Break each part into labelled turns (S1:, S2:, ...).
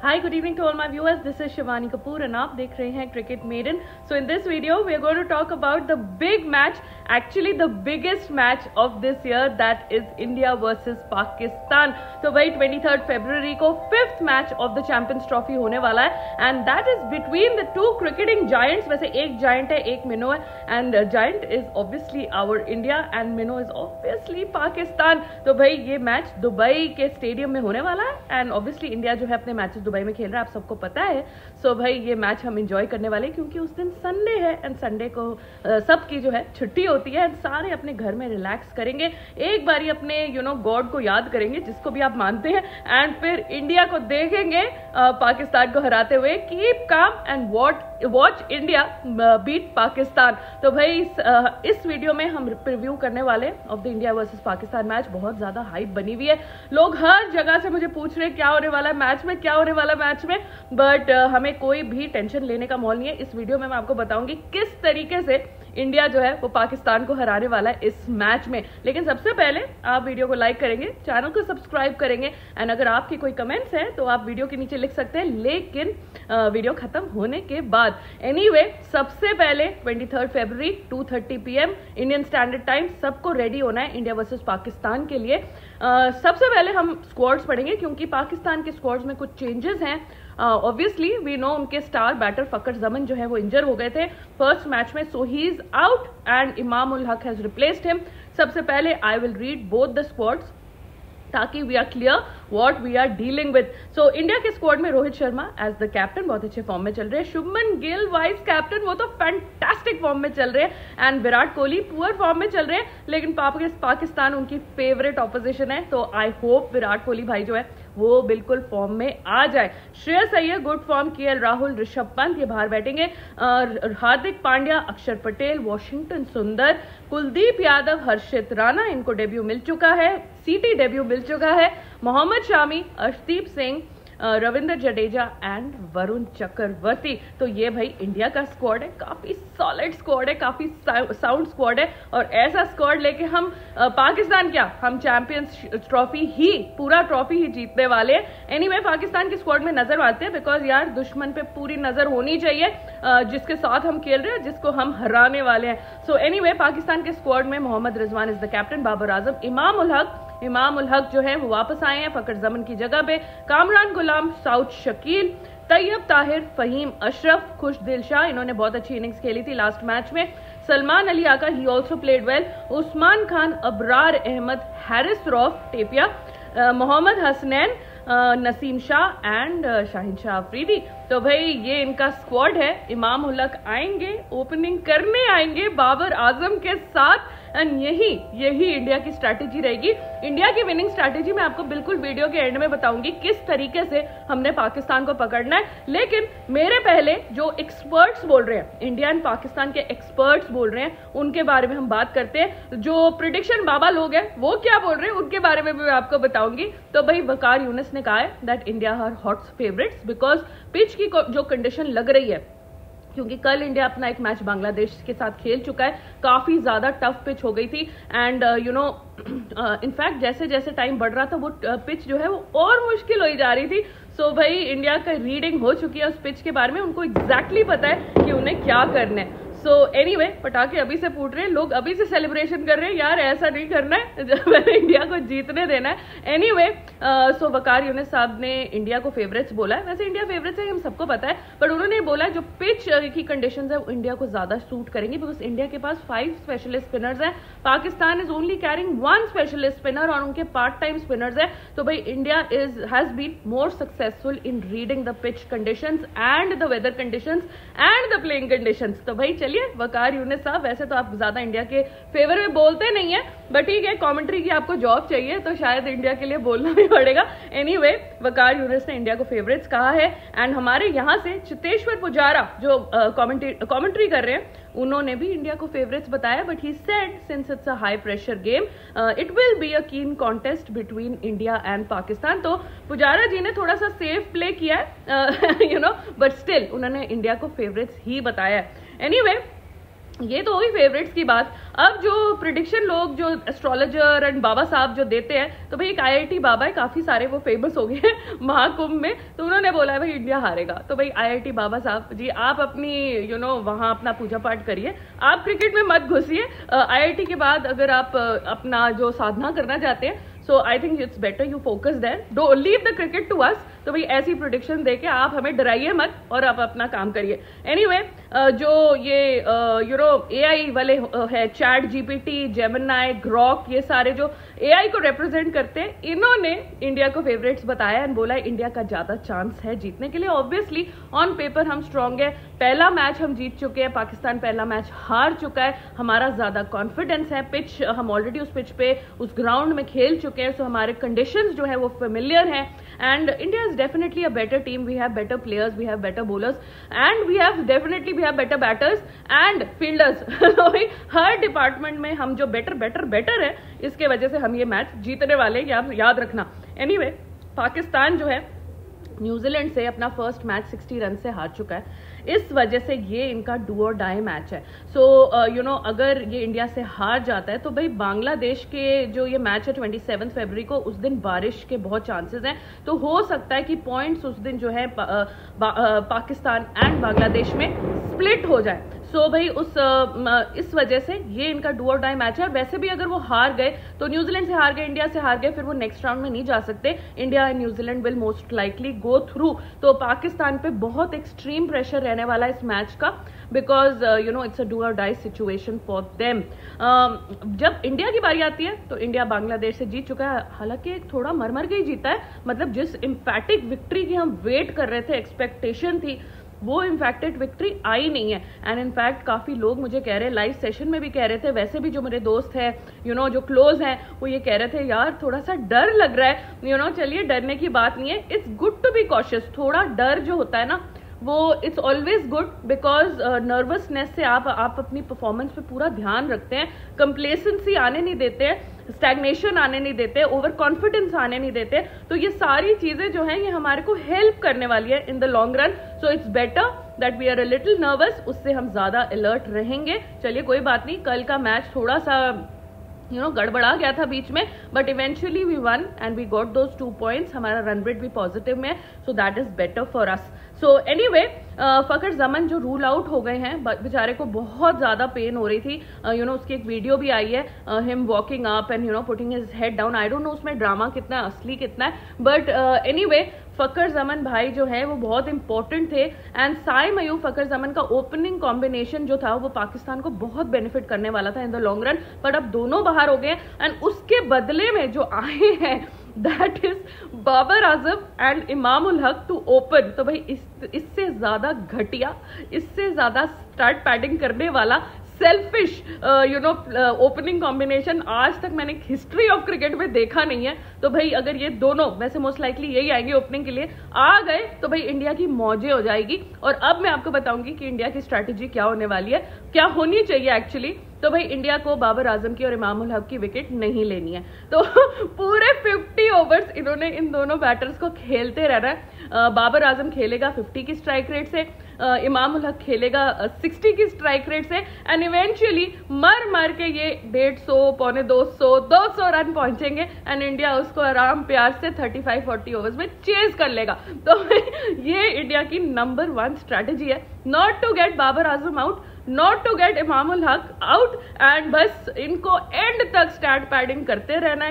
S1: Hi, good evening to all my viewers. This is Shivani Kapoor and आप देख रहे हैं Cricket Maiden. So in this video, we are going to talk about the big match, actually the biggest match of this year, that is India versus Pakistan. तो भाई 23rd February को 5th match of the Champions Trophy होने वाला है and that is between the two cricketing giants. वैसे एक giant है, एक minnow है and giant is obviously our India and minnow is obviously Pakistan. तो भाई ये मैच दुबई के स्टेडियम में होने वाला है and obviously इंडिया जो है अपने मैचेस दुबई में खेल रहा है, आप सबको पता है. सो भाई ये मैच हम एंजॉय करने वाले हैं क्योंकि उस दिन संडे है एंड संडे को सबकी जो है छुट्टी होती है एंड सारे अपने घर में रिलैक्स करेंगे, एक बारी अपने गॉड को याद करेंगे जिसको भी आप मानते हैं एंड फिर इंडिया को देखेंगे पाकिस्तान को हराते हुए. Keep calm and watch India beat Pakistan. तो भाई इस वीडियो में हम रिव्यू करने वाले of the India versus Pakistan match. बहुत ज्यादा हाइप बनी हुई है, लोग हर जगह से मुझे पूछ रहे हैं क्या होने वाला है मैच में, क्या होने वाला मैच में, बट हमें कोई भी टेंशन लेने का मोल नहीं है. इस वीडियो में मैं आपको बताऊंगी किस तरीके से इंडिया जो है वो पाकिस्तान को हराने वाला है इस मैच में. लेकिन सबसे पहले आप वीडियो को लाइक करेंगे, चैनल को सब्सक्राइब करेंगे एंड अगर आपके कोई कमेंट्स हैं तो आप वीडियो के नीचे लिख सकते हैं, लेकिन वीडियो खत्म होने के बाद. एनीवे, सबसे पहले 23rd February 2:30 PM Indian standard time सबको रेडी होना है इंडिया वर्सेस पाकिस्तान के लिए. सबसे पहले हम स्क्वाड्स पढ़ेंगे क्योंकि पाकिस्तान के स्क्वाड्स में कुछ चेंजेस हैं. ऑब्वियसली वी नो उनके स्टार बैटर फकर जमन जो है वो इंजर हो गए थे फर्स्ट मैच में, so he is out and Imam ul Haq has replaced him. सबसे पहले I will read both the squads ताकि we are clear what we are dealing with. So India के स्क्वाड में Rohit Sharma as the captain बहुत अच्छे फॉर्म में चल रहे हैं. शुभमन गिल वाइस कैप्टन, वो तो फैंटास्टिक फॉर्म में चल रहे हैं and Virat Kohli poor form में चल रहे हैं, लेकिन पाकिस्तान उनकी फेवरेट ऑपोजिशन है. तो आई होप विराट कोहली भाई जो है वो बिल्कुल फॉर्म में आ जाए. Shreyas Iyer good form, KL Rahul, Rishabh Pant ये बाहर बैठेंगे. हार्दिक पांड्या, अक्षर पटेल, वॉशिंगटन सुंदर, कुलदीप यादव, हर्षित राणा, इनको डेब्यू मिल चुका है, सीटी डेब्यू मिल चुका है, मोहम्मद शामी, अर्शदीप सिंह, रविंद्र जडेजा एंड वरुण चक्रवर्ती. तो ये भाई इंडिया का स्क्वाड है, काफी सॉलिड स्क्वाड है, काफी साउंड स्क्वाड है और ऐसा स्क्वाड लेके हम पाकिस्तान क्या, हम चैंपियंस ट्रॉफी ही, पूरा ट्रॉफी ही जीतने वाले हैं. एनीवे, पाकिस्तान के स्क्वाड में नजर आते हैं बिकॉज यार दुश्मन पे पूरी नजर होनी चाहिए जिसके साथ हम खेल रहे हैं, जिसको हम हराने वाले हैं. सो एनीवे, पाकिस्तान के स्क्वाड में Mohammad Rizwan is the captain, Babar Azam, Imam ul हक जो है वो वापस आए हैं फकर जमन की जगह पे, कामरान गुलाम, साउथ शकील, तैयब ताहिर, फहीम अशरफ, खुशदिल शाह, इन्होंने बहुत अच्छी इनिंग्स खेली थी लास्ट मैच में, Salman Ali Agha, he also played well, Usman Khan, Abrar Ahmed, Haris Rauf, टेपिया, मोहम्मद हसनैन, नसीम शाह एंड शाहिन शाह अफरीदी. तो भाई ये इनका स्क्वाड है. इमाम उल हक आएंगे, ओपनिंग करने आएंगे बाबर आजम के साथ एंड यही इंडिया की स्ट्रैटेजी रहेगी. इंडिया की विनिंग स्ट्रैटेजी मैं आपको बिल्कुल वीडियो के एंड में बताऊंगी किस तरीके से हमने पाकिस्तान को पकड़ना है. लेकिन मेरे पहले जो एक्सपर्ट्स बोल रहे हैं, इंडिया एंड पाकिस्तान के एक्सपर्ट्स बोल रहे हैं, उनके बारे में हम बात करते हैं. जो प्रिडिक्शन बाबा लोग हैं वो क्या बोल रहे हैं उनके बारे में भी मैं आपको बताऊंगी. तो भाई वकार यूनिस ने कहा है that India are hot favourites because pitch की जो कंडीशन लग रही है, क्योंकि कल इंडिया अपना एक मैच बांग्लादेश के साथ खेल चुका है, काफी ज्यादा टफ पिच हो गई थी एंड इनफैक्ट जैसे जैसे टाइम बढ़ रहा था वो पिच जो है वो और मुश्किल हो जा रही थी. सो भाई इंडिया का रीडिंग हो चुकी है उस पिच के बारे में, उनको एग्जैक्टली पता है कि उन्हें क्या करना है. सो एनीवे, पटाखे अभी से फूट रहे हैं, लोग अभी से सेलिब्रेशन कर रहे हैं, यार ऐसा नहीं करना है, मैंने इंडिया को जीतने देना है. एनीवे, सो वकार यूनिस साहब ने इंडिया को फेवरेट्स बोला है. वैसे इंडिया फेवरेट्स है हम सबको पता है, बट उन्होंने बोला है जो पिच की कंडीशंस है वो इंडिया को ज्यादा सूट करेंगी बिकॉज इंडिया के पास 5 स्पेशलिस्ट स्पिनर्स हैं, Pakistan is only carrying 1 specialist spinner और उनके पार्ट टाइम स्पिनर्स है. तो भाई India has been more successful in reading the pitch conditions and the weather conditions and the playing conditions. तो भाई चलिए, वकार यूनिस साहब वैसे तो आप ज्यादा इंडिया के फेवर में बोलते नहीं है, बट ठीक है, कमेंट्री की आपको जॉब चाहिए तो शायद इंडिया के लिए बोलना भी पड़ेगा. एनीवे, वकार यूनिस ने इंडिया को फेवरेट्स कहा है एंड हमारे यहाँ से चितेश्वर पुजारा जो कमेंट्री कर रहे हैं उन्होंने भी इंडिया को फेवरेट्स बताया, but he said since it's a high pressure game it will be a keen contest between India and Pakistan. तो पुजारा जी ने थोड़ा सा सेफ प्ले किया है बट स्टिल उन्होंने इंडिया को फेवरेट्स ही बताया है. एनीवे, ये तो होगी फेवरेट्स की बात। अब जो प्रिडिक्शन लोग जो एस्ट्रोलॉजर एंड बाबा साहब जो देते हैं, तो भाई एक IIT बाबा है, काफी सारे वो फेमस हो गए हैं महाकुंभ में, तो उन्होंने बोला है भाई इंडिया हारेगा। तो भाई IIT बाबा साहब जी, आप अपनी वहां अपना पूजा पाठ करिए, आप क्रिकेट में मत घुसिए। IIT के बाद अगर आप अपना जो साधना करना चाहते हैं, so I think it's better you focus there, don't leave the cricket to us. तो भाई ऐसी प्रोडिक्शन देके आप हमें डराइए मत और आप अपना काम करिए। एनीवे, जो ये AI वाले है, चैट GPT, जेमिनी, ग्रॉक, ये सारे जो AI को रिप्रेजेंट करते हैं, इन्होंने इंडिया को फेवरेट्स बताया एंड बोला इंडिया का ज्यादा चांस है जीतने के लिए। ऑब्वियसली ऑन पेपर हम स्ट्रांग है, पहला मैच हम जीत चुके हैं, पाकिस्तान पहला मैच हार चुका है, हमारा ज्यादा कॉन्फिडेंस है, पिच हम ऑलरेडी उस पिच पे उस ग्राउंड में खेल चुके हैं, सो हमारे कंडीशंस जो है वो फेमिलियर हैं and India is definitely a better team. We have better players, we have better bowlers and we have better batters and fielders. हर डिपार्टमेंट में हम जो बेटर है, इसके वजह से हम ये मैच जीतने वाले हैं, याद रखना। एनीवे, पाकिस्तान जो है न्यूजीलैंड से अपना फर्स्ट मैच 60 रन से हार चुका है, इस वजह से ये इनका डू और डाई मैच है। सो अगर ये इंडिया से हार जाता है तो भाई बांग्लादेश के जो ये मैच है 27 फरवरी को, उस दिन बारिश के बहुत चांसेस हैं, तो हो सकता है कि पॉइंट्स उस दिन जो है पाकिस्तान एंड बांग्लादेश में स्प्लिट हो जाए। सो भाई इस वजह से ये इनका डू और डाई मैच है। और वैसे भी अगर वो हार गए तो न्यूजीलैंड से हार गए, इंडिया से हार गए, फिर वो नेक्स्ट राउंड में नहीं जा सकते। India and New Zealand will most likely go through. तो पाकिस्तान पे बहुत एक्सट्रीम प्रेशर रहने वाला है इस मैच का, बिकॉज इट्स अ डू और डाई सिचुएशन फॉर देम। जब इंडिया की बारी आती है तो इंडिया बांग्लादेश से जीत चुका है, हालांकि थोड़ा मर के ही जीता है, मतलब जिस इम्पैटिक विक्ट्री की हम वेट कर रहे थे, एक्सपेक्टेशन थी, वो इम्पैक्टेड विक्ट्री आई नहीं है। एंड इनफैक्ट काफी लोग मुझे कह रहे हैं, लाइव सेशन में भी कह रहे थे, वैसे भी जो मेरे दोस्त हैं जो क्लोज हैं, वो ये कह रहे थे यार थोड़ा सा डर लग रहा है। चलिए, डरने की बात नहीं है, it's good to be cautious. थोड़ा डर जो होता है ना, वो it's always good, because nervousness से आप अपनी परफॉर्मेंस पे पूरा ध्यान रखते हैं, कंप्लेसेंसी आने नहीं देते हैं, स्टैग्नेशन आने नहीं देते, ओवर कॉन्फिडेंस आने नहीं देते। तो ये सारी चीजें जो हैं ये हमारे को हेल्प करने वाली है in the long run. So it's better that we are a little nervous, उससे हम ज्यादा अलर्ट रहेंगे। चलिए कोई बात नहीं, कल का मैच थोड़ा सा गड़बड़ा गया था बीच में, but eventually we won and we got those 2 points. हमारा रन रेट भी पॉजिटिव में, so that is better for us. So anyway, Fakhar Zaman जो रूल आउट हो गए हैं, बेचारे को बहुत ज्यादा पेन हो रही थी। उसकी एक वीडियो भी आई है, him walking up and putting his head down. I don't know उसमें ड्रामा कितना है, असली कितना है, बट एनीवे, फकर जमन भाई जो है वो बहुत इंपॉर्टेंट थे। एंड साई मयूर फकर जमन का ओपनिंग कॉम्बिनेशन जो था वो पाकिस्तान को बहुत बेनिफिट करने वाला था इन द लॉन्ग रन, बट अब दोनों बाहर हो गए एंड उसके बदले में जो आए हैं that is Babar Azam and Imam ul हक टू ओपन। तो भाई इससे ज्यादा घटिया, इससे ज्यादा स्टार्ट पैडिंग करने वाला, सेल्फिश ओपनिंग कॉम्बिनेशन आज तक मैंने हिस्ट्री ऑफ क्रिकेट में देखा नहीं है। तो भाई अगर ये दोनों, वैसे मोस्ट लाइकली यही आएंगे ओपनिंग के लिए, आ गए तो भाई इंडिया की मौजें हो जाएगी। और अब मैं आपको बताऊंगी कि इंडिया की स्ट्रैटेजी क्या होने वाली है, क्या होनी चाहिए एक्चुअली। तो भाई इंडिया को बाबर आजम की और इमाम उल हक की विकेट नहीं लेनी है, तो पूरे 50 ओवर्स इन्होंने इन दोनों बैटर्स को खेलते रहना है। बाबर आजम खेलेगा 50 की स्ट्राइक रेट से, इमाम उल हक खेलेगा 60 की स्ट्राइक रेट से, एंड इवेंचुअली मर के ये 150, पौने 200 रन पहुंचेंगे एंड इंडिया उसको आराम प्यार से 35-40 ओवर्स में चेज कर लेगा। तो ये इंडिया की नंबर 1 स्ट्रैटेजी है, not to get Babar Azam out, not to get Imam ul हक आउट, एंड बस इनको एंड तक स्टार्ट पैडिंग करते रहना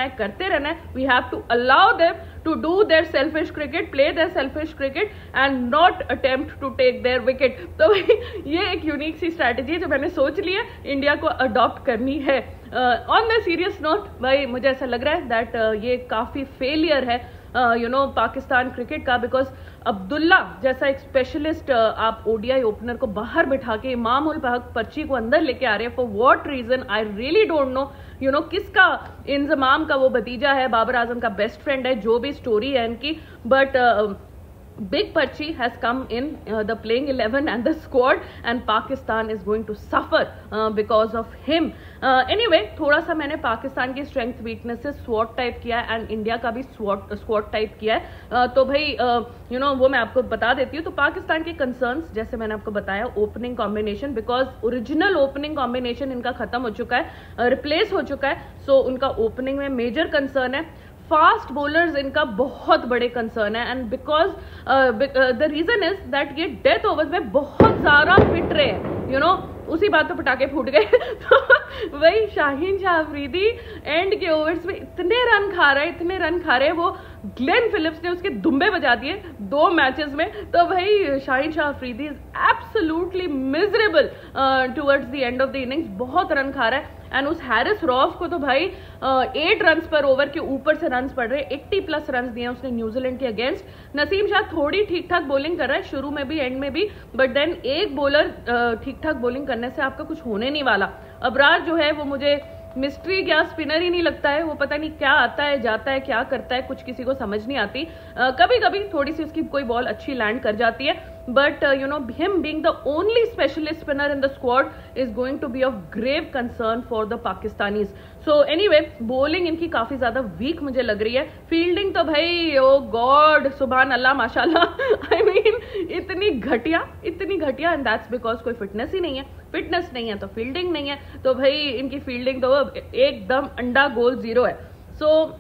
S1: है। We have to allow them to do their selfish cricket, play their selfish cricket and not attempt to take their wicket. तो ये एक यूनिक सी स्ट्रैटेजी है जो मैंने सोच ली है इंडिया को अडॉप्ट करनी है। ऑन द सीरियस नोट भाई मुझे ऐसा लग रहा है दैट ये काफी फेलियर है पाकिस्तान क्रिकेट का, बिकॉज अब्दुल्ला जैसा एक स्पेशलिस्ट आप ओडीआई ओपनर को बाहर बिठा के इमाम उल हक पर्ची को अंदर लेके आ रहे हैं। For what reason I really don't know. किसका इंजमाम का वो भतीजा है, बाबर आजम का बेस्ट फ्रेंड है, जो भी स्टोरी है इनकी, but big Parchi has come in the playing 11 and the squad, and Pakistan is going to suffer because of him. Anyway, थोड़ा सा मैंने पाकिस्तान की स्ट्रेंथ वीकनेसेस स्वॉट टाइप किया है एंड इंडिया का भी स्वॉट टाइप किया है. तो भाई वो मैं आपको बता देती हूँ. तो पाकिस्तान के कंसर्न्स जैसे मैंने आपको बताया, opening combination, because original opening combination इनका खत्म हो चुका है, रिप्लेस हो चुका है. सो उनका ओपनिंग में मेजर कंसर्न है. फास्ट बॉलर्स इनका बहुत बड़े कंसर्न है, and because the reason is that ये डेथ ओवर्स में बहुत ज्यादा फिट रहे हैं. उसी बात पे पटाखे फूट गए. तो वही शाहीन शाह अफरीदी एंड के ओवर्स में इतने रन खा रहे हैं, वो ग्लेन फिलिप्स ने उसके दुम्बे बजा दिए 2 मैचेस में. तो भाई Shaheen Shah Afridi is absolutely miserable towards the end of the innings. बहुत रन खा रहा है, एंड उस हैरिस रॉफ को तो भाई 8 रन पर ओवर के ऊपर से रन पड़ रहे. 80+ रन दिए उसने न्यूजीलैंड के अगेंस्ट. नसीम शाह थोड़ी ठीक ठाक बॉलिंग कर रहा है, शुरू में भी एंड में भी, बट देन एक बॉलर ठीक ठाक बॉलिंग करने से आपका कुछ होने नहीं वाला. अबरार जो है वो मुझे मिस्ट्री क्या स्पिनर ही नहीं लगता है. वो पता नहीं क्या आता है जाता है, क्या करता है, कुछ किसी को समझ नहीं आती. कभी कभी थोड़ी सी उसकी कोई बॉल अच्छी लैंड कर जाती है, but him being the only specialist spinner in the squad is going to be of grave concern for the Pakistanis. So anyway, bowling इनकी काफी ज्यादा वीक मुझे लग रही है. फील्डिंग तो भाई ओ गॉड सुभान अल्लाह माशाल्लाह, I mean इतनी घटिया, एंड दैट्स बिकॉज कोई फिटनेस ही नहीं है. फिटनेस नहीं है तो फील्डिंग नहीं है, तो भाई इनकी फील्डिंग तो एकदम अंडा गोल 0 है. सो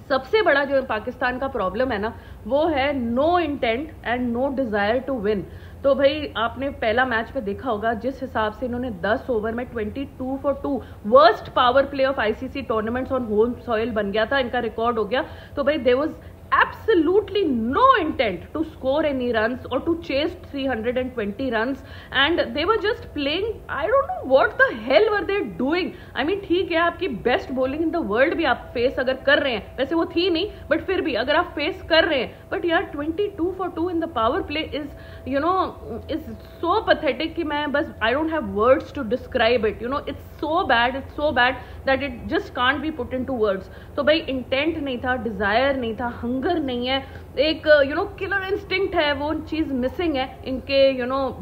S1: सबसे बड़ा जो पाकिस्तान का प्रॉब्लम है ना, वो है no intent and no desire to win. तो भाई आपने पहला मैच में देखा होगा जिस हिसाब से इन्होंने 10 ओवर में 22 for 2 worst power play of ICC tournaments on home soil बन गया था, इनका रिकॉर्ड हो गया. तो भाई there was absolutely no intent to score any runs or to chase 320 runs, and they were just playing, I don't know what the hell were they doing. I mean ठीक है, आपकी best bowling in the world भी आप face अगर कर रहे हैं, वैसे वो थी नहीं बट फिर भी अगर आप फेस कर रहे हैं, बट यार 22 for 2 in the power play is is so pathetic कि मैं बस I don't have words to describe it. It's so bad that it just can't be put into words. तो भाई इंटेंट नहीं था, डिजायर नहीं था, हंगर नहीं है, एक किलर इंस्टिंक्ट है, वो चीज मिसिंग है इनके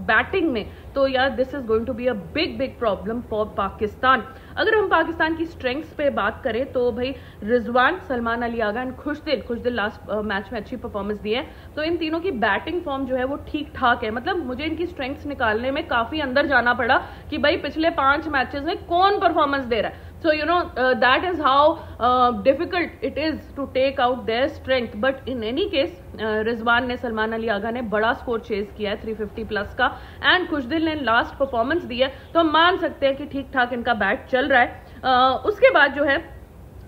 S1: बैटिंग में. तो यार this is going to be a big problem for Pakistan. अगर हम पाकिस्तान की स्ट्रेंथ्स पे बात करें तो भाई Rizwan, Salman Ali Agha and Khushdil last match में अच्छी परफॉर्मेंस दी है. तो इन तीनों की बैटिंग फॉर्म जो है वो ठीक ठाक है. मतलब मुझे इनकी स्ट्रेंथ्स निकालने में काफी अंदर जाना पड़ा कि भाई पिछले 5 मैचेस में कौन परफॉर्मेंस दे रहा है. So that is how difficult it is to take out their strength. But in any case, Rizwan ने, सलमान अली आगा ने बड़ा स्कोर चेज किया है 350+ का, एंड खुशदिल ने लास्ट परफॉर्मेंस दी है, तो हम मान सकते हैं कि ठीक ठाक इनका बैट चल रहा है. उसके बाद जो है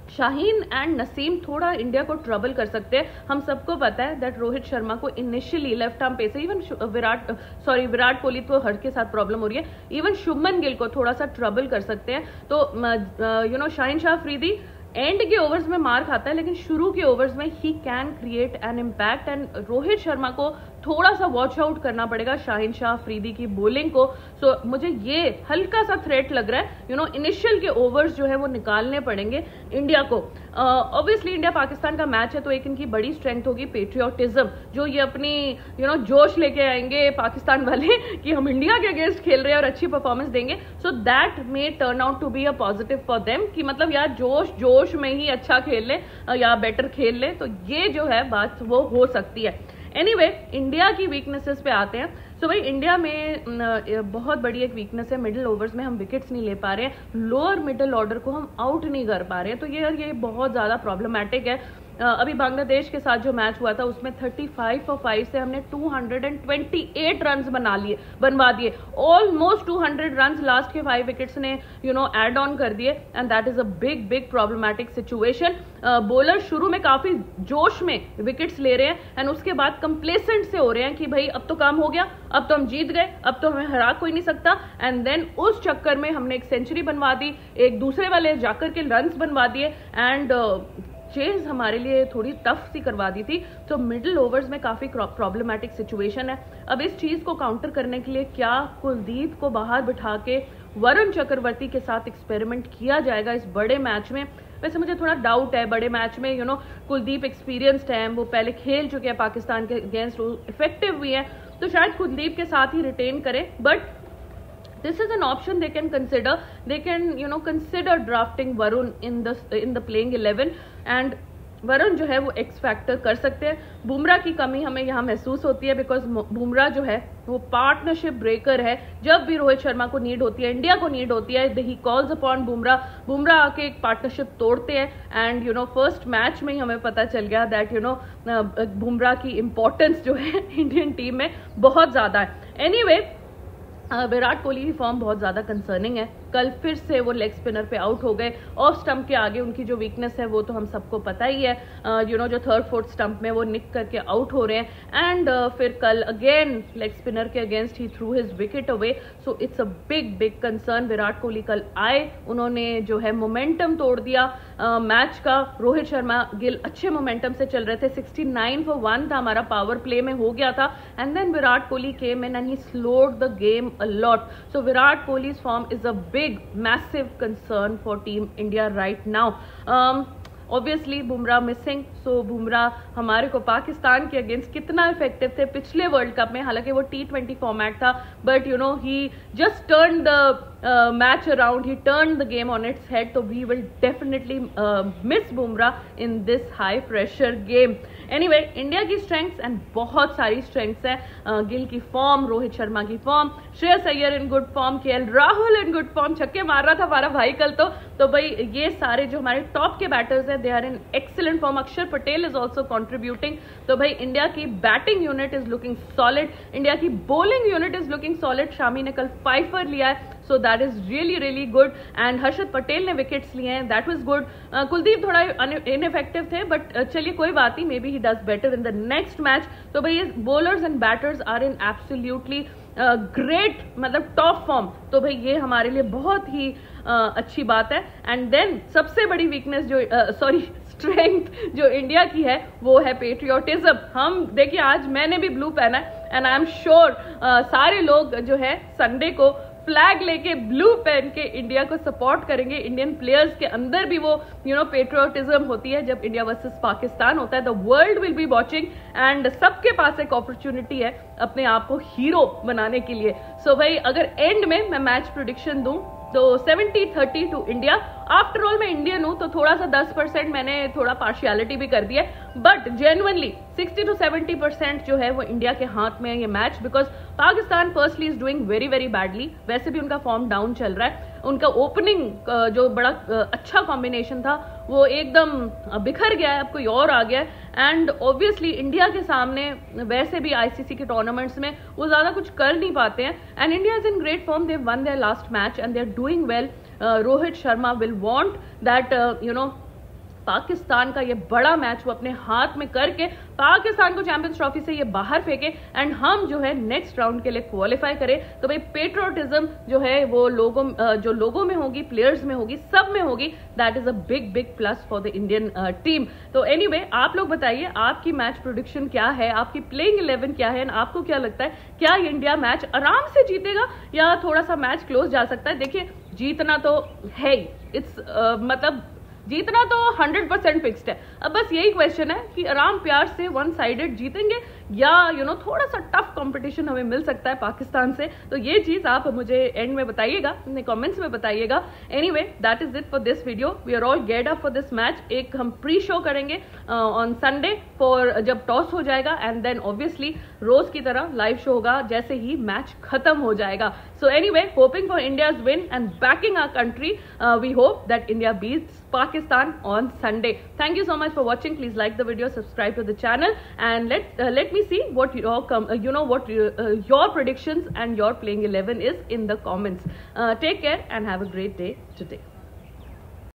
S1: शाहीन एंड नसीम थोड़ा इंडिया को ट्रबल कर सकते हैं. हम सबको पता है दैट रोहित शर्मा को initially left arm pace, even Virat Kohli तो हर के साथ प्रॉब्लम हो रही है, इवन शुभमन गिल को थोड़ा सा ट्रबल कर सकते हैं. तो शाहीन शाह अफरीदी एंड के ओवर्स में मार खाता है, लेकिन शुरू के ओवर्स में he can create an impact, and Rohit Sharma को थोड़ा सा वॉच आउट करना पड़ेगा शाहीन शाह अफरीदी की बॉलिंग को. सो मुझे ये हल्का सा थ्रेट लग रहा है. इनिशियल के ओवर्स जो है वो निकालने पड़ेंगे इंडिया को. ऑब्वियसली इंडिया पाकिस्तान का मैच है, तो एक इनकी बड़ी स्ट्रेंथ होगी पेट्रियोटिज्म, जो ये अपनी जोश लेके आएंगे पाकिस्तान वाले कि हम इंडिया के अगेंस्ट खेल रहे हैं और अच्छी परफॉर्मेंस देंगे. So that may turn out to be a positive for them कि मतलब यार जोश में ही अच्छा खेल ले या बेटर खेल ले, तो ये जो है बात वो हो सकती है. एनीवे, इंडिया की वीकनेसेस पे आते हैं. सो भाई इंडिया में बहुत बड़ी एक वीकनेस है, मिडिल ओवर्स में हम विकेट्स नहीं ले पा रहे हैं, लोअर मिडिल ऑर्डर को हम आउट नहीं कर पा रहे हैं. तो ये बहुत ज्यादा प्रॉब्लमैटिक है. अभी बांग्लादेश के साथ जो मैच हुआ था उसमें 35 for 5 से हमने 228 रन बनवा दिए. ऑलमोस्ट 200 रन लास्ट के 5 विकेट्स ने एड ऑन कर दिए, and that is a big problematic situation. Bowler शुरू में काफी जोश में विकेट्स ले रहे हैं, एंड उसके बाद कंप्लेसेंट से हो रहे हैं कि भाई अब तो काम हो गया, अब तो हम जीत गए, अब तो हमें हरा कोई नहीं सकता. एंड देन उस चक्कर में हमने एक सेंचुरी बनवा दी, एक दूसरे वाले जाकर के रन बनवा दिए, एंड चेज हमारे लिए थोड़ी टफ सी करवा दी थी. तो मिडिल ओवर्स में काफी प्रॉब्लमैटिक सिचुएशन है. अब इस चीज को काउंटर करने के लिए क्या कुलदीप को बाहर बिठा के वरुण चक्रवर्ती के साथ एक्सपेरिमेंट किया जाएगा इस बड़े मैच में, वैसे मुझे थोड़ा डाउट है, बड़े मैच में कुलदीप एक्सपीरियंस्ड हैं, वो पहले खेल चुके हैं पाकिस्तान के अगेंस्ट, वो इफेक्टिव भी हैं, तो शायद कुलदीप के साथ ही रिटेन करें। But this is an option they can consider. They can consider drafting Varun in the playing 11, and Varun जो है वो एक्स फैक्टर कर सकते हैं। बुमराह की कमी हमें यहाँ महसूस होती है, बिकॉज बुमराह जो है वो पार्टनरशिप ब्रेकर है। जब भी रोहित शर्मा को नीड होती है, इंडिया को नीड होती है, ही कॉल्स अपॉन बुमराह आके एक पार्टनरशिप तोड़ते हैं। एंड फर्स्ट मैच में ही हमें पता चल गया दैट बुमराह की इंपॉर्टेंस जो है इंडियन टीम में बहुत ज्यादा है। एनीवे, विराट कोहली की फॉर्म बहुत ज्यादा कंसर्निंग है। कल फिर से वो लेग स्पिनर पे आउट हो गए। ऑफ स्टंप के आगे उनकी जो वीकनेस है वो तो हम सबको पता ही है। जो थर्ड फोर्थ स्टंप में वो निक करके आउट हो रहे हैं। एंड फिर कल अगेन लेग स्पिनर के against he through his wicket away. So it's a big concern. Virat Kohli कल आए, उन्होंने जो है मोमेंटम तोड़ दिया मैच का। रोहित शर्मा गिल अच्छे मोमेंटम से चल रहे थे, 69 for 1 था हमारा, पावर प्ले में हो गया था। And then Virat Kohli came in and he slowed the game a lot. So Virat Kohli's form is a big, massive concern for Team India right now. Obviously Bumrah missing, so Bumrah हमारे को पाकिस्तान के against कितना effective थे पिछले वर्ल्ड कप में, हालांकि वो T20 format था, but he just turn the match around, he turn the game on its head. तो we will definitely miss Bumrah in this high pressure game. Anyway, India की strengths and बहुत सारी strengths हैं। गिल की फॉर्म, रोहित शर्मा की form, Shreyas Iyer in good form, KL Rahul in good form, छक्के मार रहा था हमारा भाई कल तो भाई ये सारे जो हमारे टॉप के बैटर्स हैं they are in excellent form. Axar Patel is also contributing. तो भाई इंडिया की batting unit is looking solid, India की bowling unit is looking solid. Shami ने कल 5 पर लिया है, so that is really good. And Harshad Patel ने विकेट्स लिए हैं, दैट वाज गुड। कुलदीप थोड़ा इनइफेक्टिव थे, बट चलिए कोई बात नहीं, maybe he does better in the next match. तो भाई bowlers and batters are in absolutely great, मतलब टॉप फॉर्म। तो भाई ये हमारे लिए बहुत ही अच्छी बात है। एंड देन सबसे बड़ी वीकनेस जो स्ट्रेंथ जो इंडिया की है वो है पेट्रियोटिज्म। हम देखिए, आज मैंने भी ब्लू पहना है एंड आई एम श्योर सारे लोग जो है संडे को फ्लैग लेके ब्लू पहन के इंडिया को सपोर्ट करेंगे। इंडियन प्लेयर्स के अंदर भी वो पेट्रियोटिज्म होती है। जब इंडिया वर्सेस पाकिस्तान होता है, the world will be watching and सबके पास एक अपॉर्चुनिटी है अपने आप को हीरो बनाने के लिए। सो भाई अगर एंड में मैं मैच प्रेडिक्शन दूं तो 70-30 टू इंडिया। आफ्टर ऑल मैं इंडियन हूं तो थोड़ा सा 10% मैंने थोड़ा पार्शियलिटी भी कर दिया, बट जेन्युइनली 60 to 70% जो है वो इंडिया के हाथ में है ये match, because Pakistan firstly is doing very badly. वैसे भी उनका फॉर्म डाउन चल रहा है, उनका ओपनिंग जो बड़ा अच्छा कॉम्बिनेशन था वो एकदम बिखर गया है, अब कोई और आ गया है। एंड ऑब्वियसली इंडिया के सामने वैसे भी आईसीसी के टूर्नामेंट्स में वो ज्यादा कुछ कर नहीं पाते हैं। And India is in great form, they won their last match and they are doing well. Rohit Sharma will want that Pakistan का ये बड़ा मैच वो अपने हाथ में करके पाकिस्तान को चैंपियंस ट्रॉफी से ये बाहर फेंके एंड हम जो है नेक्स्ट राउंड के लिए क्वालिफाई करें। तो भाई पेट्रियोटिज्म जो है वो लोगों में होगी, प्लेयर्स में होगी, सब में होगी। That is a big plus for the Indian team. तो एनीवे, आप लोग बताइए आपकी मैच प्रेडिक्शन क्या है, आपकी प्लेइंग 11 क्या है, आपको क्या लगता है, क्या इंडिया मैच आराम से जीतेगा या थोड़ा सा मैच क्लोज जा सकता है? देखिए, जीतना तो है ही, इट्स मतलब जीतना तो 100% फिक्स्ड है। अब बस यही क्वेश्चन है कि आराम प्यार से वन साइडेड जीतेंगे या थोड़ा सा टफ कंपटीशन हमें मिल सकता है पाकिस्तान से। तो ये चीज आप मुझे एंड में बताइएगा, अपने कमेंट्स में बताइएगा। Anyway, that is it for this video. We are all get up for this match. एक हम प्री शो करेंगे ऑन संडे फॉर जब टॉस हो जाएगा, एंड देन ऑब्वियसली रोज की तरह लाइव शो होगा जैसे ही मैच खत्म हो जाएगा। So anyway, hoping for India's win and backing our country, we hope that India beats Pakistan on Sunday. Thank you so much for watching. Please like the video, subscribe to the channel, and let me see what your predictions and your playing 11 is in the comments. Take care and have a great day today.